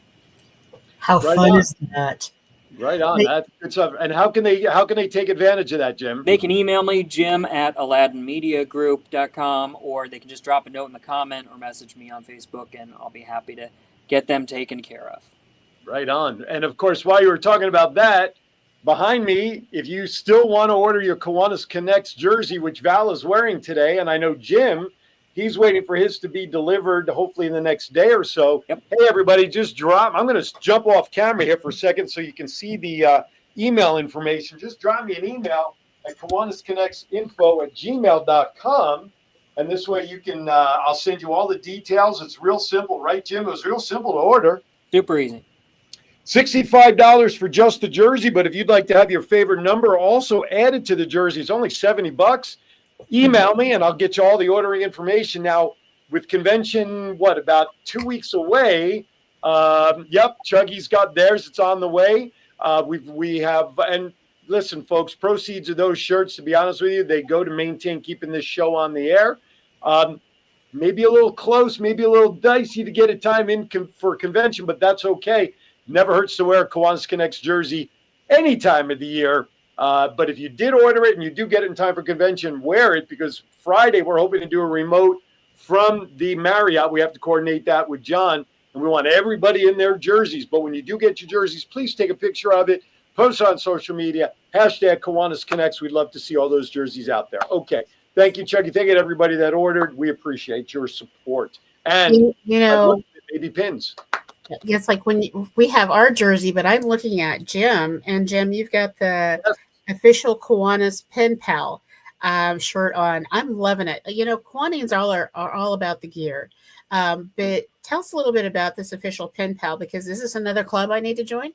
How fun is that? Right on. That's good stuff. And how can they take advantage of that, Jim? They can email me, jim@aladanmediagroup.com, or they can just drop a note in the comment or message me on Facebook, and I'll be happy to get them taken care of. Right on. And of course, while you were talking about that, behind me, if you still want to order your Kiwanis Connects jersey, which Val is wearing today, and I know Jim, he's waiting for his to be delivered hopefully in the next day or so. Yep. Hey, everybody, I'm going to jump off camera here for a second so you can see the email information. Just drop me an email at kiwanisconnectsinfo@gmail.com. And this way you can, I'll send you all the details. It's real simple, right, Jim? It was real simple to order. Super easy. $65 for just the jersey, but if you'd like to have your favorite number also added to the jersey, it's only $70. Email me and I'll get you all the ordering information. Now, with convention, about 2 weeks away? Yep, Chuggy's got theirs. It's on the way. We have, and listen, folks, proceeds of those shirts, to be honest with you, they go to maintain keeping this show on the air. Maybe a little close, maybe a little dicey to get a time in for convention, but that's okay. Never hurts to wear a Kiwanis Connects jersey any time of the year. But if you did order it and you do get it in time for convention, wear it, because Friday we're hoping to do a remote from the Marriott. We have to coordinate that with John, and we want everybody in their jerseys. But when you do get your jerseys, please take a picture of it, post it on social media, hashtag Kiwanis Connects. We'd love to see all those jerseys out there. Okay. Thank you, Chucky. Thank you to everybody that ordered. We appreciate your support. And maybe pins. It's like when we have our jersey, but I'm looking at Jim, and Jim, you've got the official Kiwanis Pen Pal shirt on. I'm loving it. Kiwanians are all about the gear. But tell us a little bit about this official Pen Pal, because is this another club I need to join?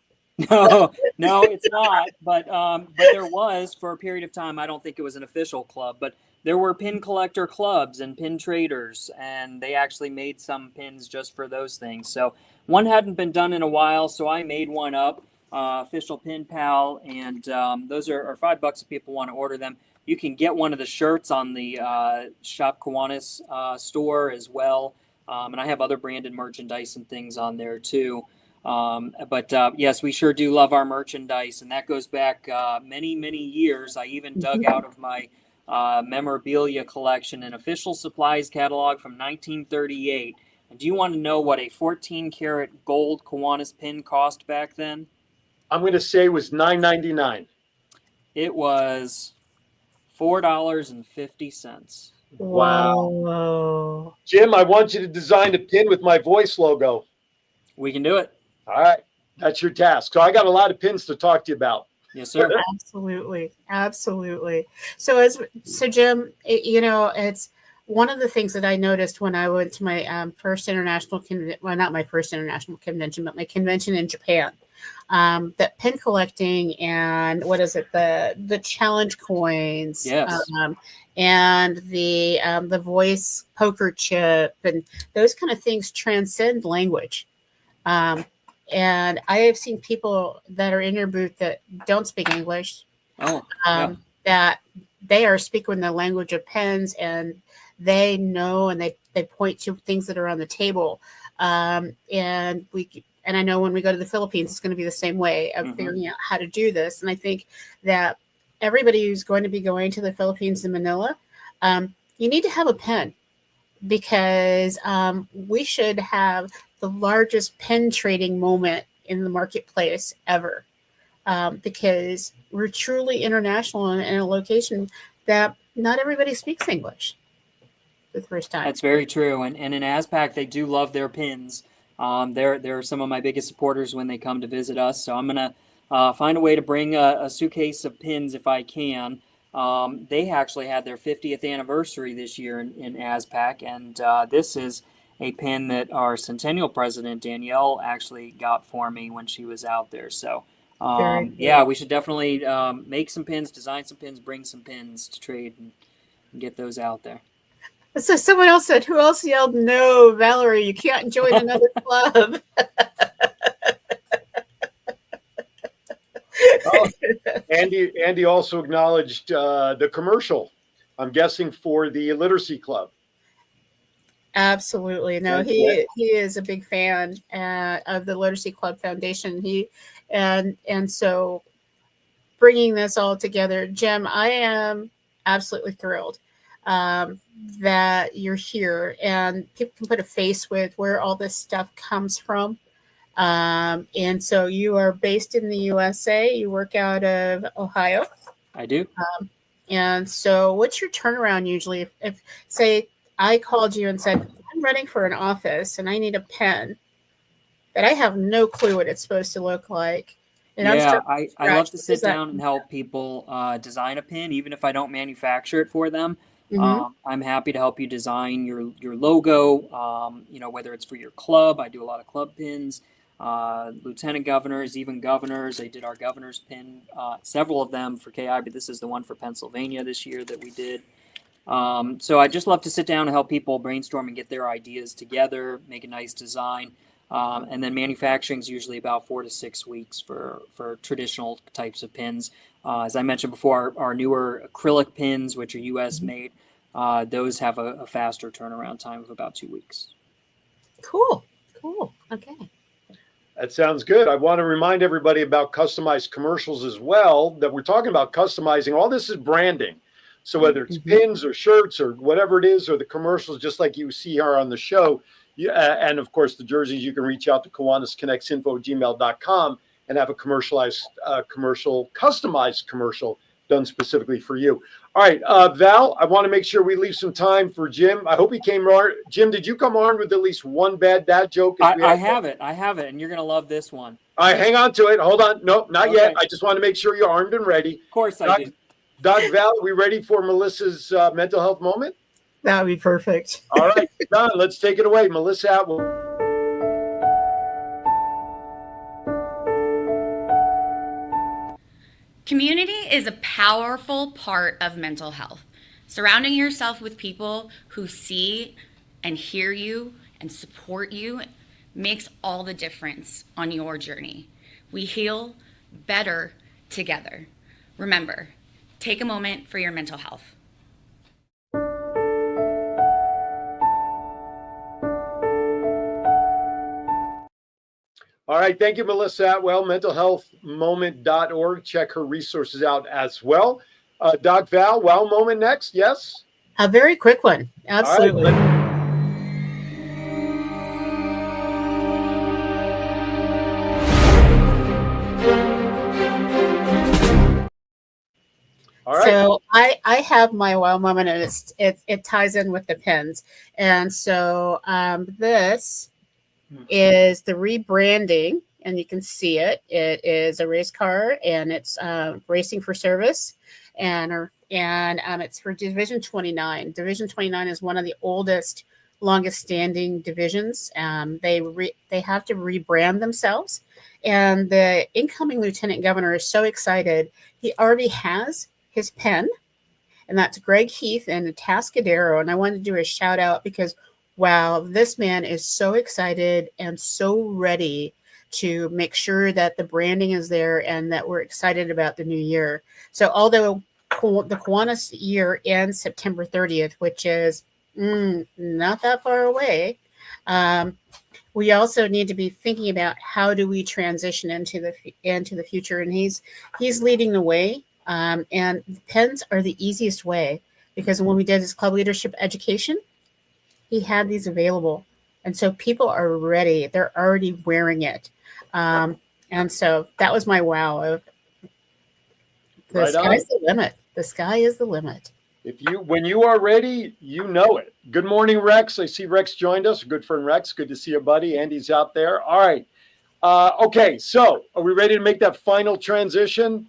No, it's not. But there was, for a period of time, I don't think it was an official club, but there were pin collector clubs and pin traders, and they actually made some pins just for those things. So one hadn't been done in a while, so I made one up, official Pin Pal, and those are $5 if people want to order them. You can get one of the shirts on the Shop Kiwanis store as well, and I have other branded merchandise and things on there too. But yes, we sure do love our merchandise, and that goes back many, many years. I even dug out of my memorabilia collection an official supplies catalog from 1938. And do you want to know what a 14-karat gold Kiwanis pin cost back then? I'm going to say it was $9.99. It was $4.50. Wow. Jim, I want you to design a pin with my voice logo. We can do it. All right. That's your task. So I got a lot of pins to talk to you about. Yes, sir. Absolutely. So Jim, it's one of the things that I noticed when I went to my first international convention, well, not my first international convention, but my convention in Japan, that pin collecting and the challenge coins, yes, and the voice poker chip and those kind of things transcend language. And I have seen people that are in your booth that don't speak English, that they are speaking the language of pens, and they know, and they point to things that are on the table. And I know when we go to the Philippines, it's going to be the same way of figuring out how to do this. And I think that everybody who's going to be going to the Philippines in Manila, you need to have a pen, because we should have the largest pen trading moment in the marketplace ever, because we're truly international in a location that not everybody speaks English for the first time. That's very true. And in ASPAC, they do love their pins. They're some of my biggest supporters when they come to visit us. So I'm going to find a way to bring a suitcase of pins if I can. They actually had their 50th anniversary this year in ASPAC, and this is a pin that our Centennial president, Danielle, actually got for me when she was out there. So, yeah, we should definitely make some pins, design some pins, bring some pins to trade and get those out there. So someone else said, who else yelled, "No, Valerie, you can't join another club"? Oh, Andy also acknowledged the commercial, I'm guessing, for the Literacy Club. Absolutely. No, he is a big fan of the Literacy Club Foundation. And so bringing this all together, Jim, I am absolutely thrilled that you're here, and people can put a face with where all this stuff comes from. And so you are based in the USA. You work out of Ohio. I do. And so what's your turnaround usually? If say I called you and said, I'm running for an office and I need a pen, but I have no clue what it's supposed to look like. And I love to sit down and help people design a pin, even if I don't manufacture it for them. I'm happy to help you design your logo, whether it's for your club. I do a lot of club pins, lieutenant governors, even governors. I did our governor's pin, several of them for KI, but this is the one for Pennsylvania this year that we did. So I just love to sit down and help people brainstorm and get their ideas together, make a nice design. And then manufacturing is usually about 4 to 6 weeks for traditional types of pins. As I mentioned before, our newer acrylic pins, which are U.S. made, those have a faster turnaround time of about 2 weeks. Cool. Okay. That sounds good. I want to remind everybody about customized commercials as well, that we're talking about customizing. All this is branding. So whether it's pins or shirts or whatever it is, or the commercials, just like you see here on the show, and of course the jerseys, you can reach out to kiwanisconnectsinfo@gmail.com and have a customized commercial done specifically for you. All right, Val, I want to make sure we leave some time for Jim. I hope he came armed. Jim, did you come armed with at least one bad dad joke? I have it, and you're going to love this one. All right, hang on to it. Hold on. Nope, not yet. I just want to make sure you're armed and ready. Of course I do. Doug, Val, are we ready for Melissa's mental health moment? That would be perfect. All right, Don, let's take it away. Melissa Atwell. Community is a powerful part of mental health. Surrounding yourself with people who see and hear you and support you makes all the difference on your journey. We heal better together. Remember, take a moment for your mental health. All right. Thank you, Melissa Atwell, mentalhealthmoment.org. Check her resources out as well. Doc Val, Wow Moment next. Yes? A very quick one. Absolutely. All right. So I have my wow moment, and it ties in with the pins. And so this is the rebranding, and you can see it. It is a race car, and it's racing for service, and it's for Division 29. Division 29 is one of the oldest, longest standing divisions. They have to rebrand themselves, and the incoming lieutenant governor is so excited. He already has his pen, and that's Greg Heath and Atascadero. And I wanted to do a shout out because, wow, this man is so excited and so ready to make sure that the branding is there and that we're excited about the new year. So although the Kiwanis year ends September 30th, which is not that far away, we also need to be thinking about how do we transition into the future. And he's leading the way. And pens are the easiest way, because when we did his club leadership education, he had these available. And so people are ready. They're already wearing it. And so that was my wow of the sky's the limit. The sky is the limit. When you are ready, you know it. Good morning, Rex. I see Rex joined us. Good friend Rex. Good to see you, buddy. Andy's out there. All right. Okay, so are we ready to make that final transition?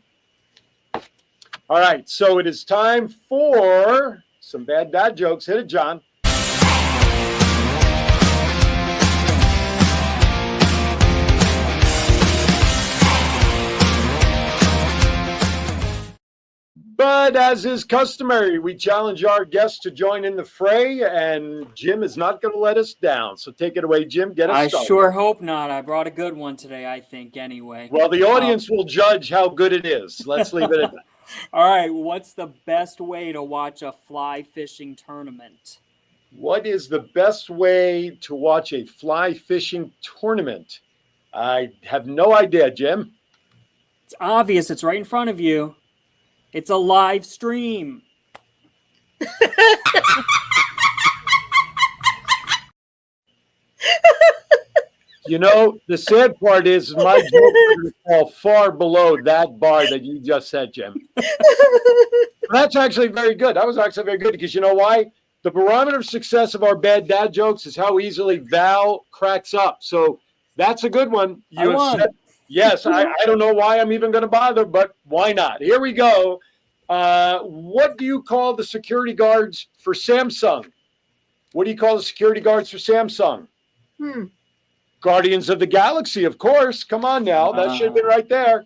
All right, so it is time for some bad dad jokes. Hit it, John. But as is customary, we challenge our guests to join in the fray, and Jim is not going to let us down. So take it away, Jim. Get us started. I sure hope not. I brought a good one today, I think, anyway. Well, the audience will judge how good it is. Let's leave it at that. All right, what's the best way to watch a fly fishing tournament? What is the best way to watch a fly fishing tournament? I have no idea, Jim. It's obvious. It's right in front of you. It's a live stream. You know, the sad part is my joke would fall far below that bar that you just said, Jim. That's actually very good. That was actually very good, because you know why? The barometer of success of our bad dad jokes is how easily Val cracks up. So that's a good one. I won. Yes, I don't know why I'm even going to bother, but why not? Here we go. What do you call the security guards for Samsung? What do you call the security guards for Samsung? Guardians of the Galaxy, of course. Come on now. That should have been right there.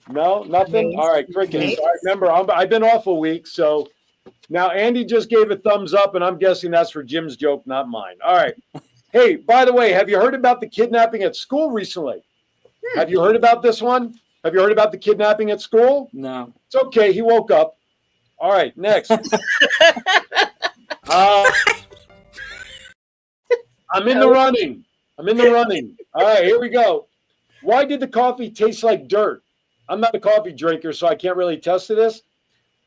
No, nothing? All right, crickets. All right, remember, I've been off a week, so now Andy just gave a thumbs up, and I'm guessing that's for Jim's joke, not mine. All right. Hey, by the way, have you heard about the kidnapping at school recently? Have you heard about this one? Have you heard about the kidnapping at school? No. It's okay. He woke up. All right, next. I'm in the running. All right, here we go. Why did the coffee taste like dirt? I'm not a coffee drinker, so I can't really attest to this.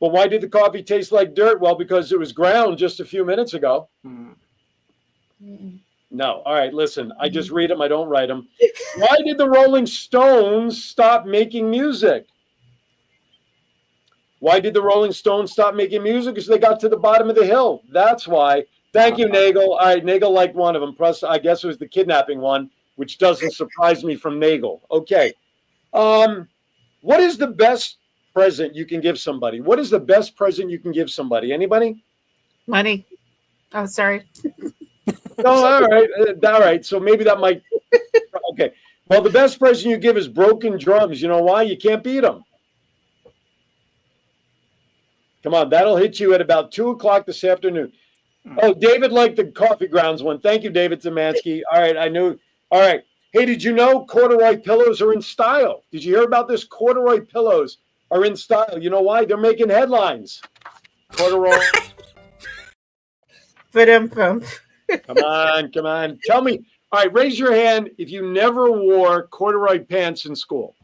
But why did the coffee taste like dirt? Well, because it was ground just a few minutes ago. No. All right, listen. I just read them. I don't write them. Why did the Rolling Stones stop making music? Why did the Rolling Stones stop making music? Because they got to the bottom of the hill. That's why. Thank you, Nagel. All right, Nagel liked one of them. Plus, I guess it was the kidnapping one, which doesn't surprise me from Nagel. Okay. What is the best present you can give somebody? What is the best present you can give somebody? Anybody? Money. Oh, sorry. No, all right. All right. So maybe that might. Okay. Well, the best present you give is broken drums. You know why? You can't beat them. Come on. That'll hit you at about 2:00 this afternoon. Oh, David liked the coffee grounds one. Thank you, David Zemansky. All right. I knew. All right. Hey, did you know corduroy pillows are in style? Did you hear about this? Corduroy pillows are in style. You know why? They're making headlines. Corduroy. Come on. Tell me. All right, raise your hand if you never wore corduroy pants in school.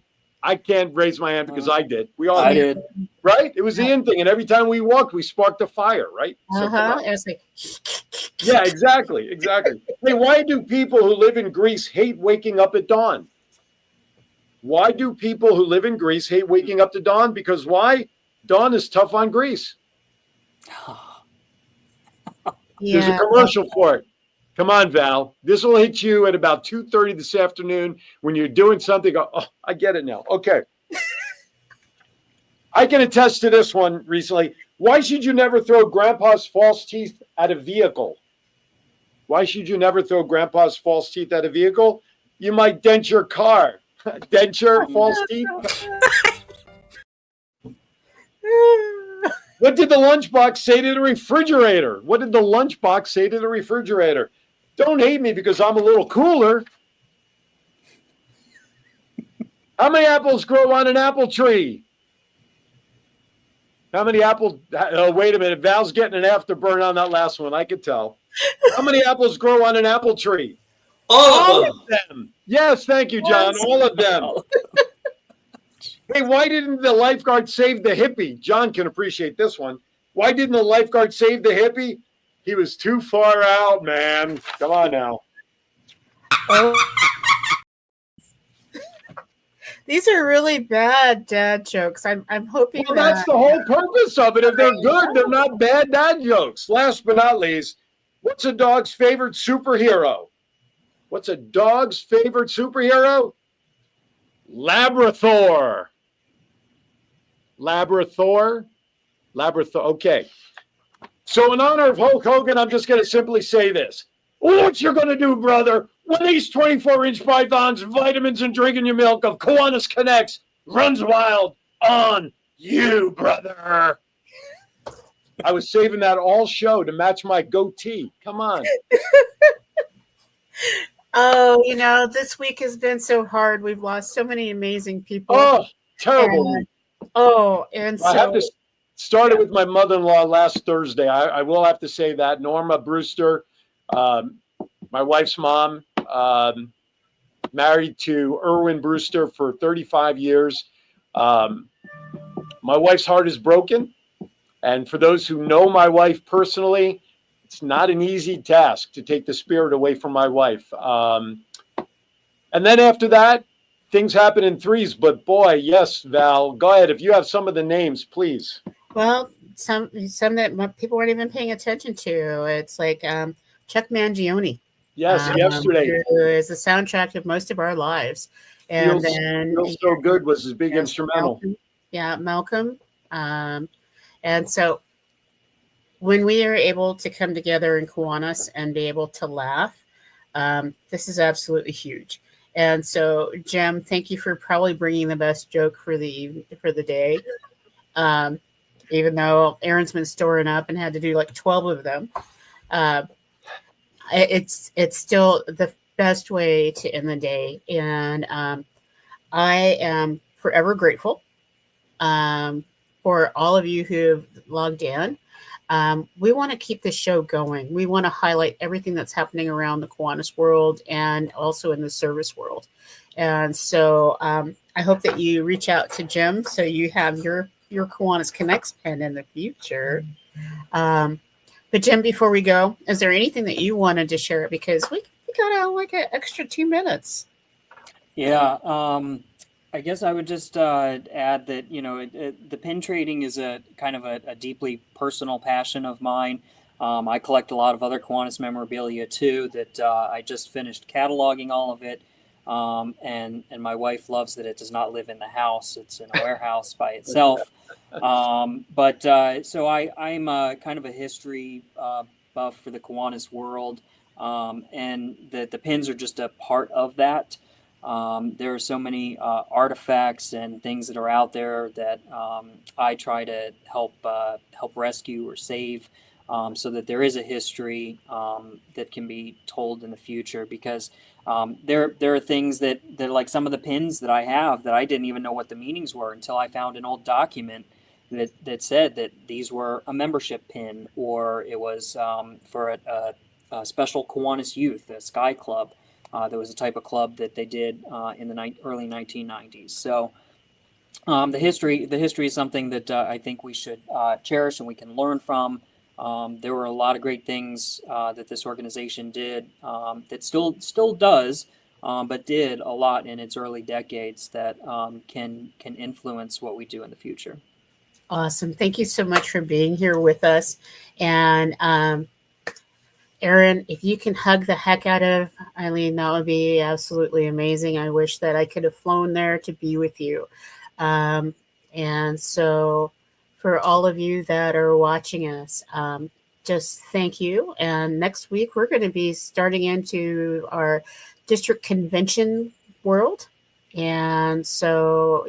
I can't raise my hand because I did. We all did. Right? It was the in thing. And every time we walked, we sparked a fire, right? So It was like, yeah, exactly. Hey, why do people who live in Greece hate waking up at dawn? Why do people who live in Greece hate waking up to dawn? Because why? Dawn is tough on Greece. There's a commercial for it. Come on, Val. This will hit you at about 2:30 this afternoon when you're doing something. Oh, I get it now. Okay. I can attest to this one recently. Why should you never throw Grandpa's false teeth at a vehicle? Why should you never throw Grandpa's false teeth at a vehicle? You might dent your car. Dent your false teeth. What did the lunchbox say to the refrigerator? What did the lunchbox say to the refrigerator? Don't hate me because I'm a little cooler. How many apples grow on an apple tree? How many apples? Oh, wait a minute. Val's getting an afterburn on that last one. I could tell. How many apples grow on an apple tree? All of them. Yes, thank you, John. Yes. All of them. Hey, why didn't the lifeguard save the hippie? John can appreciate this one. Why didn't the lifeguard save the hippie? He was too far out, man. Come on now. Oh. These are really bad dad jokes. I'm hoping Well, that's the whole purpose of it. If they're good, they're not bad dad jokes. Last but not least, what's a dog's favorite superhero? What's a dog's favorite superhero? Labrador. Labrador. Okay. So in honor of Hulk Hogan, I'm just going to simply say this. What you going to do, brother, when these 24-inch pythons, vitamins, and drinking your milk of Kiwanis Connects runs wild on you, brother? I was saving that all show to match my goatee. Come on. Oh, this week has been so hard. We've lost so many amazing people. Oh, terrible. And I have to start it with my mother-in-law last Thursday. I will have to say that. Norma Brewster, my wife's mom, married to Erwin Brewster for 35 years. My wife's heart is broken. And for those who know my wife personally, it's not an easy task to take the spirit away from my wife. And then after that, things happen in threes. But boy, yes, Val, go ahead. If you have some of the names, please. Well, some that people weren't even paying attention to. It's like Chuck Mangione. Yes, yesterday. Who is the soundtrack of most of our lives. And then Feels So Good was his big instrumental. Malcolm. And so when we are able to come together in Kiwanis and be able to laugh, this is absolutely huge. And so, Jim, thank you for probably bringing the best joke for the day. Even though Aaron's been storing up and had to do like 12 of them, it's still the best way to end the day. And I am forever grateful for all of you who have logged in. We want to keep this show going. We want to highlight everything that's happening around the Kiwanis world and also in the service world. And so I hope that you reach out to Jim so you have your Kiwanis Connects pen in the future. But Jim, before we go, is there anything that you wanted to share? Because we got like an extra 2 minutes. Yeah. I guess I would just add that, the pen trading is a kind of a deeply personal passion of mine. I collect a lot of other Kiwanis memorabilia too that I just finished cataloging all of it. And my wife loves that it does not live in the house. It's in a warehouse by itself. So I'm kind of a history buff for the Kiwanis world. And the pins are just a part of that. There are so many artifacts and things that are out there that I try to help rescue or save, so that there is a history that can be told in the future. Because there are things that like some of the pins that I have that I didn't even know what the meanings were until I found an old document that said that these were a membership pin, or it was for a special Kiwanis youth, a Sky Club. There was a type of club that they did in the early 1990s. So the history is something that I think we should cherish and we can learn from. There were a lot of great things that this organization did that still does, but did a lot in its early decades that can influence what we do in the future. Awesome. Thank you so much for being here with us. And Aaron, if you can hug the heck out of Eileen, that would be absolutely amazing. I wish that I could have flown there to be with you. And so for all of you that are watching us, just thank you. And next week, we're going to be starting into our district convention world. And so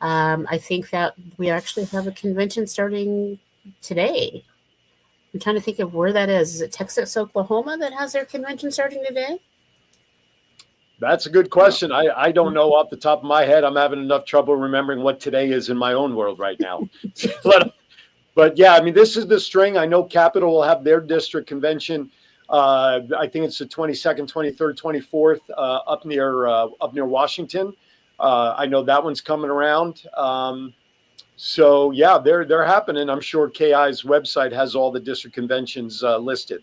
I think that we actually have a convention starting today. I'm trying to think of where that is. Is it Texas, Oklahoma that has their convention starting today? That's a good question. I don't know off the top of my head. I'm having enough trouble remembering what today is in my own world right now. But yeah, I mean, this is the string. I know Capital will have their district convention I think it's the 22nd, 23rd, 24th up near Washington. I know that one's coming around. So yeah, they're happening. I'm sure KI's website has all the district conventions listed.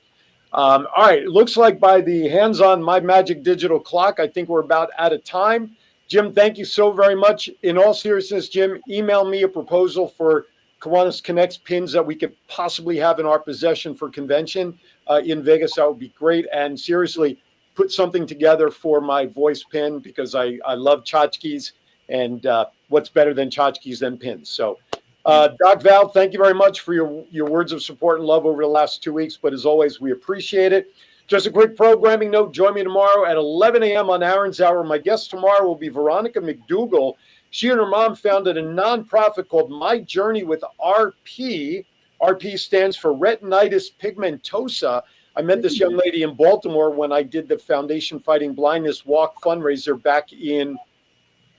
All right, it looks like by the hands on my magic digital clock, I think we're about out of time. Jim, thank you so very much. In all seriousness, Jim, email me a proposal for Kiwanis Connects pins that we could possibly have in our possession for convention in Vegas. That would be great. And seriously, put something together for my voice pin because I love tchotchkes, and what's better than tchotchkes than pins. So Doc Val, thank you very much for your words of support and love over the last 2 weeks. But as always, we appreciate it. Just a quick programming note. Join me tomorrow at 11 a.m. on Aaron's Hour. My guest tomorrow will be Veronica McDougall. She and her mom founded a nonprofit called My Journey with RP. RP stands for retinitis pigmentosa. I met this young lady in Baltimore when I did the Foundation Fighting Blindness Walk fundraiser back in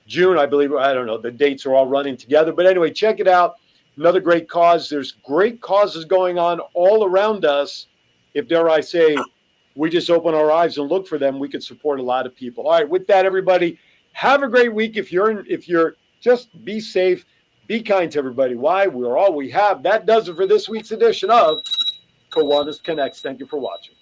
June, I believe. I don't know. The dates are all running together. But anyway, check it out. Another great cause. There's great causes going on all around us. If, dare I say, we just open our eyes and look for them, we could support a lot of people. All right, with that, everybody, have a great week. If you're just be safe, be kind to everybody. Why? We're all we have. That does it for this week's edition of Kiwanis Connects. Thank you for watching.